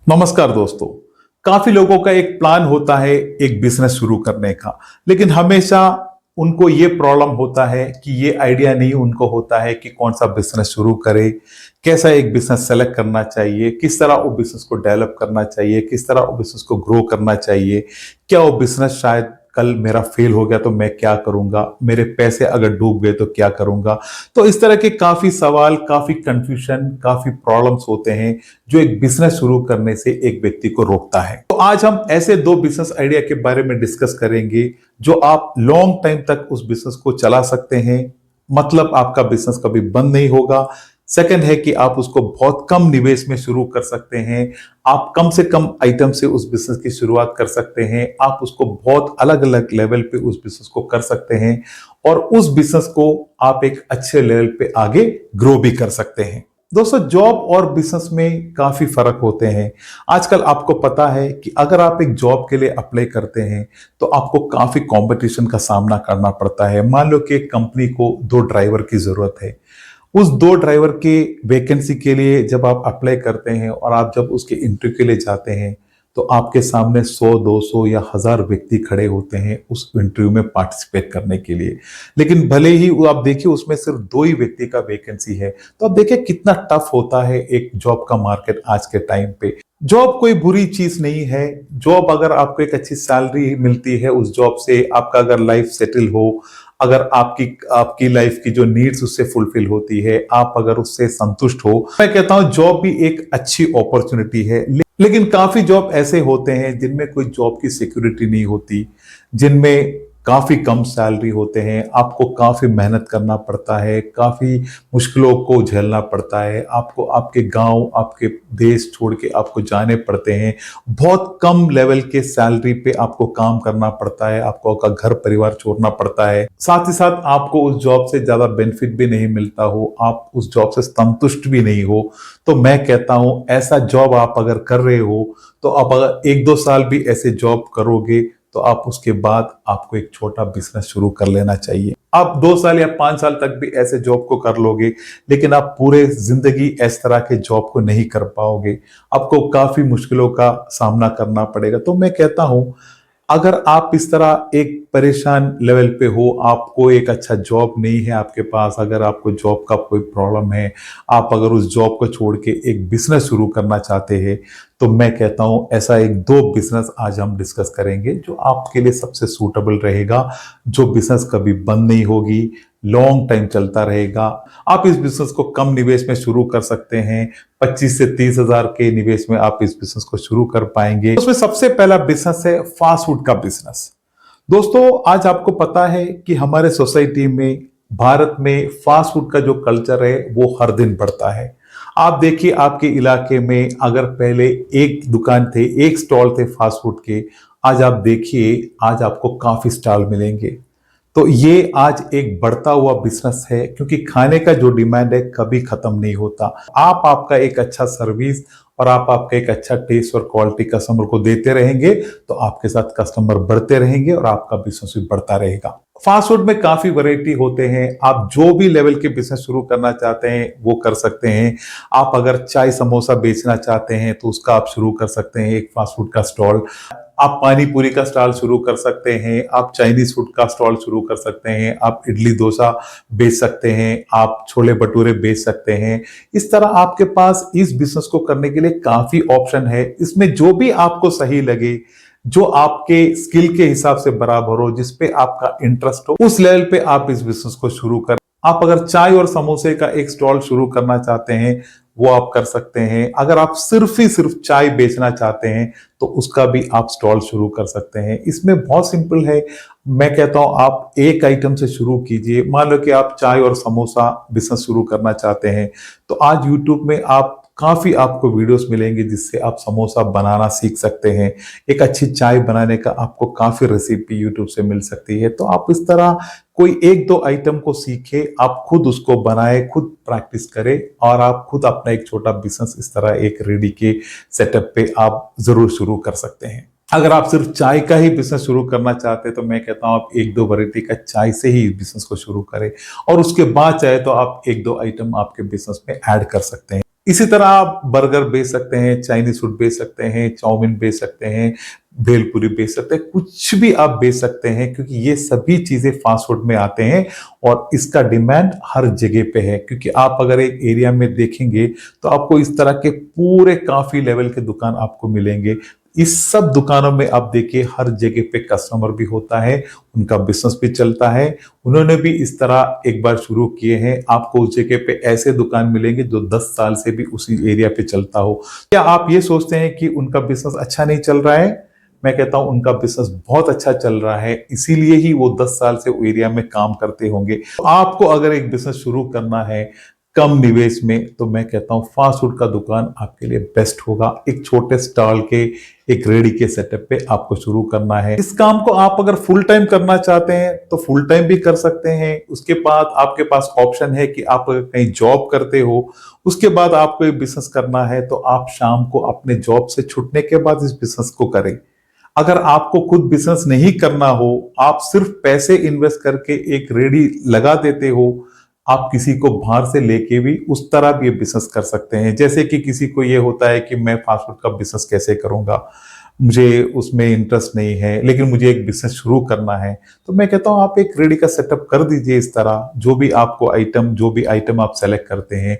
नमस्कार दोस्तों। काफी लोगों का एक प्लान होता है एक बिजनेस शुरू करने का, लेकिन हमेशा उनको ये प्रॉब्लम होता है कि ये आइडिया नहीं उनको होता है कि कौन सा बिजनेस शुरू करे, कैसा एक बिजनेस सेलेक्ट करना चाहिए, किस तरह वो बिजनेस को डेवलप करना चाहिए, किस तरह वो बिजनेस को ग्रो करना चाहिए। क्या वो बिजनेस शायद कल मेरा फेल हो गया तो मैं क्या करूंगा, मेरे पैसे अगर डूब गए तो क्या करूंगा। तो इस तरह के काफी सवाल, काफी कंफ्यूजन, काफी प्रॉब्लम्स होते हैं जो एक बिजनेस शुरू करने से एक व्यक्ति को रोकता है। तो आज हम ऐसे दो बिजनेस आइडिया के बारे में डिस्कस करेंगे जो आप लॉन्ग टाइम तक उस बिजनेस को चला सकते हैं, मतलब आपका बिजनेस कभी बंद नहीं होगा। सेकंड है कि आप उसको बहुत कम निवेश में शुरू कर सकते हैं। आप कम से कम आइटम से उस बिजनेस की शुरुआत कर सकते हैं। आप उसको बहुत अलग अलग लेवल पे उस बिजनेस को कर सकते हैं और उस बिजनेस को आप एक अच्छे लेवल पे आगे ग्रो भी कर सकते हैं। दोस्तों, जॉब और बिजनेस में काफी फर्क होते हैं। आजकल आपको पता है कि अगर आप एक जॉब के लिए अप्लाई करते हैं तो आपको काफी कंपटीशन का सामना करना पड़ता है। मान लो कि एक कंपनी को 2 ड्राइवर की जरूरत है। उस 2 ड्राइवर के वैकेंसी के लिए जब आप अप्लाई करते हैं और आप जब उसके इंटरव्यू के लिए जाते हैं तो आपके सामने 100, 200 या 1000 व्यक्ति खड़े होते हैं उस इंटरव्यू में पार्टिसिपेट करने के लिए। लेकिन भले ही वो आप देखिए उसमें सिर्फ 2 ही व्यक्ति का वैकेंसी है, तो आप देखिए कितना टफ होता है एक जॉब का मार्केट आज के टाइम पे। जॉब कोई बुरी चीज नहीं है। जॉब अगर आपको एक अच्छी सैलरी मिलती है उस जॉब से, आपका अगर लाइफ सेटल हो, अगर आपकी आपकी लाइफ की जो नीड्स उससे फुलफिल होती है, आप अगर उससे संतुष्ट हो, मैं कहता हूं जॉब भी एक अच्छी अपॉर्चुनिटी है। लेकिन काफी जॉब ऐसे होते हैं जिनमें कोई जॉब की सिक्योरिटी नहीं होती, जिनमें काफी कम सैलरी होते हैं, आपको काफी मेहनत करना पड़ता है, काफी मुश्किलों को झेलना पड़ता है, आपको आपके गांव, आपके देश छोड़ के आपको जाने पड़ते हैं, बहुत कम लेवल के सैलरी पे आपको काम करना पड़ता है, आपको आपका घर परिवार छोड़ना पड़ता है, साथ ही साथ आपको उस जॉब से ज्यादा बेनिफिट भी नहीं मिलता हो, आप उस जॉब से संतुष्ट भी नहीं हो। तो मैं कहता हूं ऐसा जॉब आप अगर कर रहे हो तो आप अगर 1-2 साल भी ऐसे जॉब करोगे तो आप उसके बाद आपको एक छोटा बिजनेस शुरू कर लेना चाहिए। आप 2 साल या 5 साल तक भी ऐसे जॉब को कर लोगे, लेकिन आप पूरे जिंदगी इस तरह के जॉब को नहीं कर पाओगे, आपको काफी मुश्किलों का सामना करना पड़ेगा। तो मैं कहता हूं अगर आप इस तरह एक परेशान लेवल पे हो, आपको एक अच्छा जॉब नहीं है आपके पास, अगर आपको जॉब का कोई प्रॉब्लम है, आप अगर उस जॉब को छोड़ के एक बिजनेस शुरू करना चाहते हैं, तो मैं कहता हूं ऐसा एक दो बिजनेस आज हम डिस्कस करेंगे जो आपके लिए सबसे सूटेबल रहेगा, जो बिजनेस कभी बंद नहीं होगी, लॉन्ग टाइम चलता रहेगा। आप इस बिजनेस को कम निवेश में शुरू कर सकते हैं। 25 से 30 हजार के निवेश में आप इस बिजनेस को शुरू कर पाएंगे। उसमें सबसे पहला बिजनेस है फास्ट फूड का बिजनेस। दोस्तों, आज आपको पता है कि हमारे सोसाइटी में, भारत में फास्ट फूड का जो कल्चर है वो हर दिन बढ़ता है। आप देखिए आपके इलाके में अगर पहले एक दुकान थे, एक स्टॉल थे फास्ट फूड के, आज आप देखिए आज आपको काफी स्टॉल मिलेंगे। तो ये आज एक बढ़ता हुआ बिजनेस है, क्योंकि खाने का जो डिमांड है कभी खत्म नहीं होता। आप आपका एक अच्छा सर्विस और आप आपका एक अच्छा टेस्ट और क्वालिटी कस्टमर को देते रहेंगे तो आपके साथ कस्टमर बढ़ते रहेंगे और आपका बिजनेस भी बढ़ता रहेगा। फास्ट फूड में काफी वैरायटी होते हैं। आप जो भी लेवल के बिजनेस शुरू करना चाहते हैं वो कर सकते हैं। आप अगर चाय समोसा बेचना चाहते हैं तो उसका आप शुरू कर सकते हैं एक फास्ट फूड का स्टॉल। आप पानी पूरी का स्टॉल शुरू कर सकते हैं, आप चाइनीज फूड का स्टॉल शुरू कर सकते हैं, आप इडली डोसा बेच सकते हैं, आप छोले भटूरे बेच सकते हैं। इस तरह आपके पास इस बिजनेस को करने के लिए काफी ऑप्शन है। इसमें जो भी आपको सही लगे, जो आपके स्किल के हिसाब से बराबर हो, जिसपे आपका इंटरेस्ट हो, उस लेवल पे आप इस बिजनेस को शुरू कर। आप अगर चाय और समोसे का एक स्टॉल शुरू करना चाहते हैं वो आप कर सकते हैं। अगर आप सिर्फ ही सिर्फ चाय बेचना चाहते हैं तो उसका भी आप स्टॉल शुरू कर सकते हैं। इसमें बहुत सिंपल है। मैं कहता हूं आप एक आइटम से शुरू कीजिए। मान लो कि आप चाय और समोसा बिजनेस शुरू करना चाहते हैं तो आज यूट्यूब में आप काफी आपको वीडियोस मिलेंगे जिससे आप समोसा बनाना सीख सकते हैं। एक अच्छी चाय बनाने का आपको काफी रेसिपी यूट्यूब से मिल सकती है। तो आप इस तरह कोई 1-2 आइटम को सीखे, आप खुद उसको बनाए, खुद प्रैक्टिस करें और आप खुद अपना एक छोटा बिजनेस इस तरह एक रेडी के सेटअप पे आप जरूर शुरू कर सकते हैं। अगर आप सिर्फ चाय का ही बिजनेस शुरू करना चाहते हैं तो मैं कहता हूं आप 1-2 वैरायटी का चाय से ही बिजनेस को शुरू करें और उसके बाद चाहे तो आप 1-2 आइटम आपके बिजनेस में ऐड कर सकते हैं। इसी तरह आप बर्गर बेच सकते हैं, चाइनीज फूड बेच सकते हैं, चाउमीन बेच सकते हैं, भेलपूरी बेच सकते हैं, कुछ भी आप बेच सकते हैं, क्योंकि ये सभी चीजें फास्ट फूड में आते हैं और इसका डिमांड हर जगह पे है। क्योंकि आप अगर एक एरिया में देखेंगे तो आपको इस तरह के पूरे काफी लेवल के दुकान आपको मिलेंगे। इस सब दुकानों में आप देखिए हर जगह पे कस्टमर भी होता है, उनका बिजनेस भी चलता है। उन्होंने भी इस तरह एक बार शुरू किए हैं। आपको उस जगह पे ऐसे दुकान मिलेंगे जो 10 साल से भी उसी एरिया पे चलता हो। क्या आप ये सोचते हैं कि उनका बिजनेस अच्छा नहीं चल रहा है? मैं कहता हूं उनका बिजनेस बहुत अच्छा चल रहा है, इसीलिए ही वो 10 साल से वो एरिया में काम करते होंगे। तो आपको अगर एक बिजनेस शुरू करना है कम निवेश में, तो मैं कहता हूं फास्ट फूड का दुकान आपके लिए बेस्ट होगा। एक छोटे स्टॉल के, एक रेडी के सेटअप पे आपको शुरू करना है। इस काम को आप अगर फुल टाइम करना चाहते हैं तो फुल टाइम भी कर सकते हैं। उसके बाद आपके पास ऑप्शन है कि आप अगर कहीं जॉब करते हो, उसके बाद आपको एक बिजनेस करना है, तो आप शाम को अपने जॉब से छुटने के बाद इस बिजनेस को करें। अगर आपको खुद बिजनेस नहीं करना हो, आप सिर्फ पैसे इन्वेस्ट करके एक रेडी लगा देते हो, आप किसी को बाहर से लेके भी उस तरह भी बिजनेस कर सकते हैं। जैसे कि किसी को ये होता है कि मैं फास्ट फूड का बिजनेस कैसे करूंगा, मुझे उसमें इंटरेस्ट नहीं है, लेकिन मुझे एक बिजनेस शुरू करना है, तो मैं कहता हूं आप एक रेडी का सेटअप कर दीजिए। इस तरह जो भी आइटम आप सेलेक्ट करते हैं,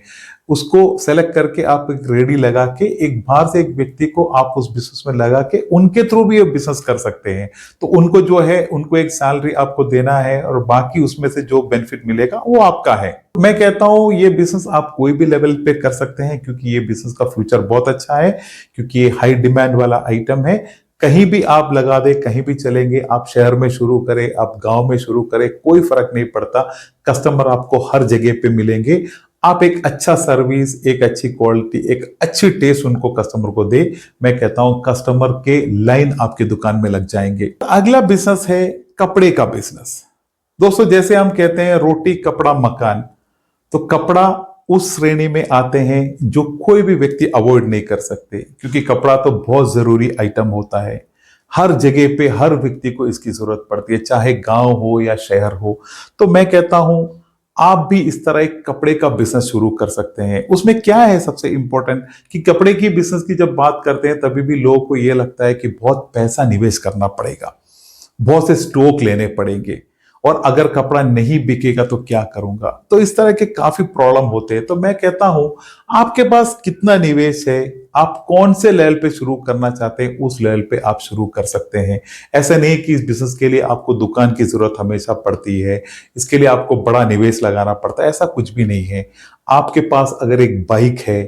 उसको सेलेक्ट करके आप एक रेडी लगा के एक बाहर से एक व्यक्ति को आप उस बिजनेस में लगा के उनके थ्रू भी ये बिजनेस कर सकते हैं। तो उनको जो है, उनको एक सैलरी आपको देना है और बाकी उसमें से जो बेनिफिट मिलेगा वो आपका है। मैं कहता हूं ये बिजनेस आप कोई भी लेवल पे कर सकते हैं, क्योंकि ये बिजनेस का फ्यूचर बहुत अच्छा है, क्योंकि ये हाई डिमांड वाला आइटम है। कहीं भी आप लगा दे, कहीं भी चलेंगे। आप शहर में शुरू करें, आप गांव में शुरू करें, कोई फर्क नहीं पड़ता। कस्टमर आपको हर जगह पे मिलेंगे। आप एक अच्छा सर्विस, एक अच्छी क्वालिटी, एक अच्छी टेस्ट उनको कस्टमर को दे, मैं कहता हूं कस्टमर के लाइन आपकी दुकान में लग जाएंगे। अगला बिजनेस है कपड़े का बिजनेस। दोस्तों, जैसे हम कहते हैं रोटी कपड़ा मकान, तो कपड़ा उस श्रेणी में आते हैं जो कोई भी व्यक्ति अवॉइड नहीं कर सकते, क्योंकि कपड़ा तो बहुत जरूरी आइटम होता है। हर जगह पे हर व्यक्ति को इसकी जरूरत पड़ती है, चाहे गांव हो या शहर हो। तो मैं कहता हूं आप भी इस तरह एक कपड़े का बिजनेस शुरू कर सकते हैं। उसमें क्या है सबसे इंपॉर्टेंट कि कपड़े की बिजनेस की जब बात करते हैं तभी भी लोगों को यह लगता है कि बहुत पैसा निवेश करना पड़ेगा, बहुत से स्टॉक लेने पड़ेंगे, और अगर कपड़ा नहीं बिकेगा तो क्या करूंगा। तो इस तरह के काफी प्रॉब्लम होते हैं। तो मैं कहता हूं आपके पास कितना निवेश है, आप कौन से लेवल पे शुरू करना चाहते हैं, उस लेवल पे आप शुरू कर सकते हैं। ऐसा नहीं कि इस बिजनेस के लिए आपको दुकान की जरूरत हमेशा पड़ती है, इसके लिए आपको बड़ा निवेश लगाना पड़ता है, ऐसा कुछ भी नहीं है। आपके पास अगर एक बाइक है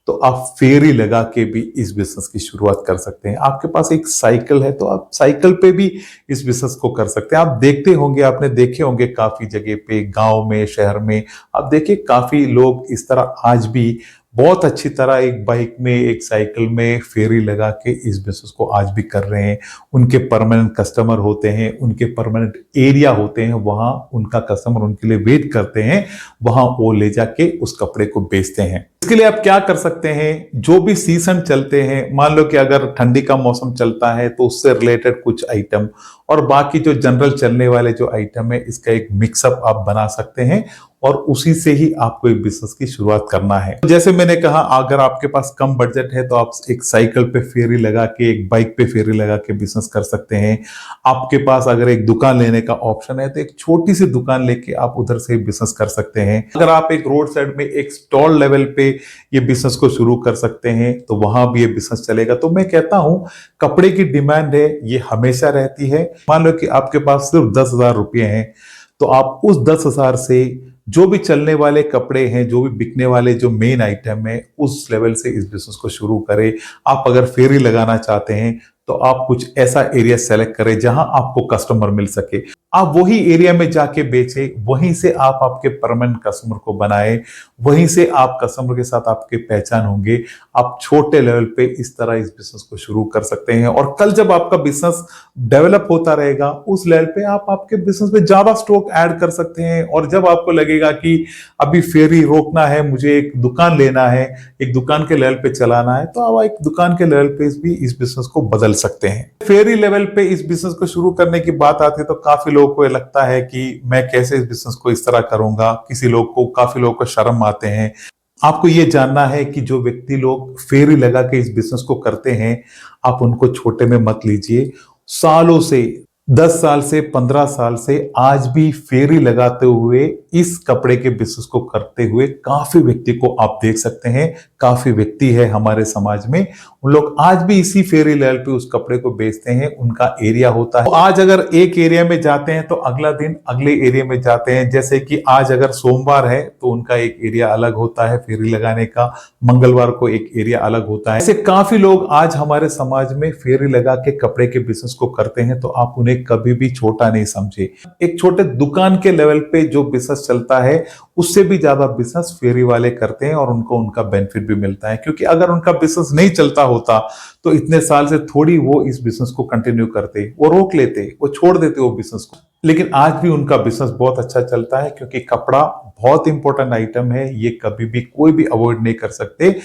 तो आप फेरी लगा के भी इस बिजनेस की शुरुआत कर सकते हैं। आपके पास एक साइकिल है तो आप साइकिल पे भी इस बिजनेस को कर सकते हैं। आप देखते होंगे, आपने देखे होंगे काफी जगह पे, गांव में, शहर में, आप देखिए काफी लोग इस तरह आज भी बहुत अच्छी तरह एक बाइक में, एक साइकिल में फेरी लगा के इस बिजनेस को आज भी कर रहे हैं। उनके परमानेंट कस्टमर होते हैं, उनके परमानेंट एरिया होते हैं, वहां उनका कस्टमर उनके लिए वेट करते हैं, वहां वो ले जाके उस कपड़े को बेचते हैं। इसके लिए आप क्या कर सकते हैं, जो भी सीजन चलते हैं, मान लो कि अगर ठंडी का मौसम चलता है तो उससे रिलेटेड कुछ आइटम, और बाकी जो जनरल चलने वाले जो आइटम है, इसका एक मिक्सअप आप बना सकते हैं और उसी से ही आपको एक बिजनेस की शुरुआत करना है। जैसे मैंने कहा, अगर आपके पास कम बजट है तो आप एक साइकिल पे फेरी लगा के, एक बाइक पे फेरी लगा के बिजनेस कर सकते हैं। आपके पास अगर एक दुकान लेने का ऑप्शन है तो एक छोटी सी दुकान लेके आप उधर से बिजनेस कर सकते हैं। अगर आप एक रोड साइड में एक स्टॉल लेवल पे ये बिजनेस को शुरू कर सकते हैं तो वहां भी ये बिजनेस चलेगा। तो मैं कहता हूं कपड़े की डिमांड है, ये हमेशा रहती है। मान लो कि आपके पास सिर्फ 10,000 रुपये हैं, तो आप उस 10,000 से जो भी चलने वाले कपड़े हैं, जो भी बिकने वाले जो मेन आइटम है, उस लेवल से इस बिजनेस को शुरू करें। आप अगर फेरी लगाना चाहते हैं तो आप कुछ ऐसा एरिया सेलेक्ट करें जहां आपको कस्टमर मिल सके। आप वही एरिया में जाके बेचें, वहीं से आप आपके परमानेंट कस्टमर को बनाए, वहीं से आप कस्टमर के साथ आपके पहचान होंगे। आप छोटे लेवल पे इस तरह इस बिजनेस को शुरू कर सकते हैं, और कल जब आपका बिजनेस डेवलप होता रहेगा, उस लेवल पे आप आपके बिजनेस में ज्यादा स्टॉक ऐड कर सकते हैं। और जब आपको लगेगा कि अभी फेरी रोकना है, मुझे एक दुकान लेना है, एक दुकान के लेवल पे चलाना है, तो आप एक दुकान के लेवल पे भी इस बिजनेस को बदल सकते हैं। फेरी लेवल पे इस बिजनेस को शुरू करने की बात आती है तो काफी लोगों को लगता है कि मैं कैसे इस बिजनेस को इस तरह करूंगा। काफी लोगों को शर्म आते हैं। आपको ये जानना है कि जो व्यक्ति लोग फेरी लगा के इस बिजनेस को करते हैं, आप उनको छोटे में मत लीजिए। सालों से, 10 साल से, 15 साल से आज भी फेरी लगाते हुए इस कपड़े के बिजनेस को करते हुए काफी व्यक्ति को आप देख सकते हैं। काफी व्यक्ति है हमारे समाज में, उन लोग आज भी इसी फेरी लेवल पे उस कपड़े को बेचते हैं। उनका एरिया होता है, तो आज अगर एक एरिया में जाते हैं तो अगला दिन अगले एरिया में जाते हैं। जैसे कि आज अगर सोमवार है तो उनका एक एरिया अलग होता है फेरी लगाने का, मंगलवार को एक एरिया अलग होता है। ऐसे काफी लोग आज हमारे समाज में फेरी लगा के कपड़े के बिजनेस को करते हैं, तो आप उन्हें कभी भी छोटा नहीं समझे। एक छोटे दुकान के लेवल पे जो बिजनेस चलता है उससे भी ज्यादा बिजनेस फेरी वाले करते हैं और उनको उनका बेनिफिट भी मिलता है। क्योंकि अगर उनका बिजनेस नहीं चलता होता तो इतने साल से थोड़ी वो इस बिजनेस को कंटिन्यू करते, वो रोक लेते, वो छोड़ देते वो बिजनेस को। लेकिन आज भी उनका बिजनेस बहुत अच्छा चलता है, क्योंकि कपड़ा बहुत इंपॉर्टेंट आइटम है, ये कभी भी कोई भी अवॉइड नहीं कर सकते।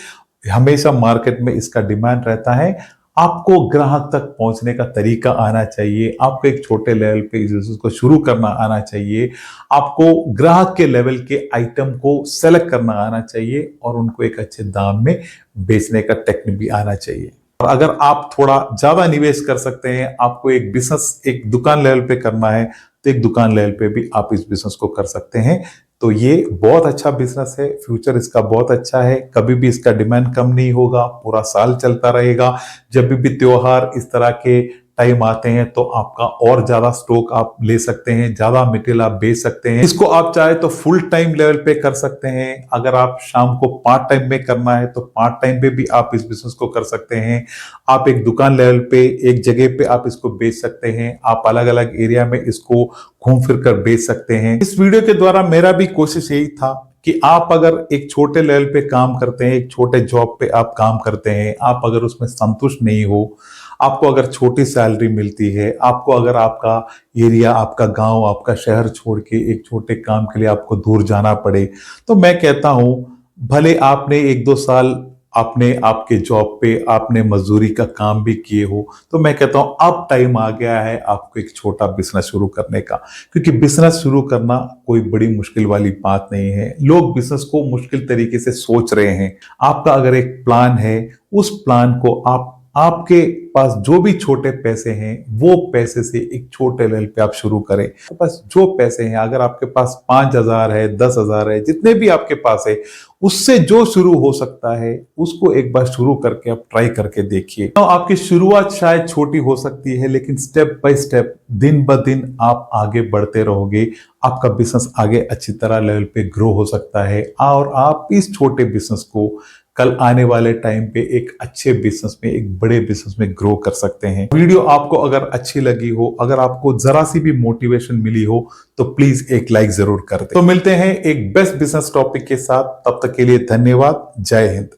हमेशा मार्केट में इसका डिमांड रहता है। आपको ग्राहक तक पहुंचने का तरीका आना चाहिए, आपको एक छोटे लेवल पे इस बिजनेस को शुरू करना आना चाहिए, आपको ग्राहक के लेवल के आइटम को सेलेक्ट करना आना चाहिए और उनको एक अच्छे दाम में बेचने का टेक्निक भी आना चाहिए। और अगर आप थोड़ा ज्यादा निवेश कर सकते हैं, आपको एक बिजनेस एक दुकान लेवल पे करना है, तो एक दुकान लेवल पे भी आप इस बिजनेस को कर सकते हैं। तो ये बहुत अच्छा बिजनेस है, फ्यूचर इसका बहुत अच्छा है। कभी भी इसका डिमांड कम नहीं होगा, पूरा साल चलता रहेगा। जब भी त्योहार इस तरह के टाइम आते हैं तो आपका और ज्यादा स्टॉक आप ले सकते हैं, ज्यादा मटेरियल आप बेच सकते हैं। इसको आप चाहे तो फुल टाइम लेवल पे कर सकते हैं। अगर आप शाम को पार्ट टाइम में करना है तो पार्ट टाइम पे भी आप इस बिजनेस को कर सकते हैं। आप एक दुकान लेवल पे एक जगह पे आप इसको बेच सकते हैं। आप अलग अलग एरिया में इसको घूम फिर कर बेच सकते हैं। इस वीडियो के द्वारा मेरा भी कोशिश यही था कि आप अगर एक छोटे लेवल पे काम करते हैं, एक छोटे जॉब पे आप काम करते हैं, आप अगर उसमें संतुष्ट नहीं हो, आपको अगर छोटी सैलरी मिलती है, आपको अगर आपका एरिया, आपका गांव, आपका शहर छोड़ के एक छोटे काम के लिए आपको दूर जाना पड़े, तो मैं कहता हूं भले आपने 1-2 साल आपने आपके जॉब पे आपने मजदूरी का काम भी किए हो, तो मैं कहता हूं अब टाइम आ गया है आपको एक छोटा बिजनेस शुरू करने का। क्योंकि बिजनेस शुरू करना कोई बड़ी मुश्किल वाली बात नहीं है। लोग बिजनेस को मुश्किल तरीके से सोच रहे हैं। आपका अगर एक प्लान है, उस प्लान को आपके पास जो भी छोटे पैसे हैं वो पैसे से एक छोटे लेवल पे आप शुरू करें। तो बस जो पैसे हैं, अगर आपके पास 5,000 है, 10,000 है, जितने भी आपके पास है, उससे जो शुरू हो सकता है उसको एक बार शुरू करके आप ट्राई करके देखिए। तो आपकी शुरुआत शायद छोटी हो सकती है, लेकिन स्टेप बाय स्टेप, दिन ब दिन आप आगे बढ़ते रहोगे। आपका बिजनेस आगे अच्छी तरह लेवल पे ग्रो हो सकता है और आप इस छोटे बिजनेस को कल आने वाले टाइम पे एक अच्छे बिजनेस में, एक बड़े बिजनेस में ग्रो कर सकते हैं। वीडियो आपको अगर अच्छी लगी हो, अगर आपको जरा सी भी मोटिवेशन मिली हो, तो प्लीज एक लाइक जरूर कर दें। तो मिलते हैं एक बेस्ट बिजनेस टॉपिक के साथ, तब तक के लिए धन्यवाद। जय हिंद।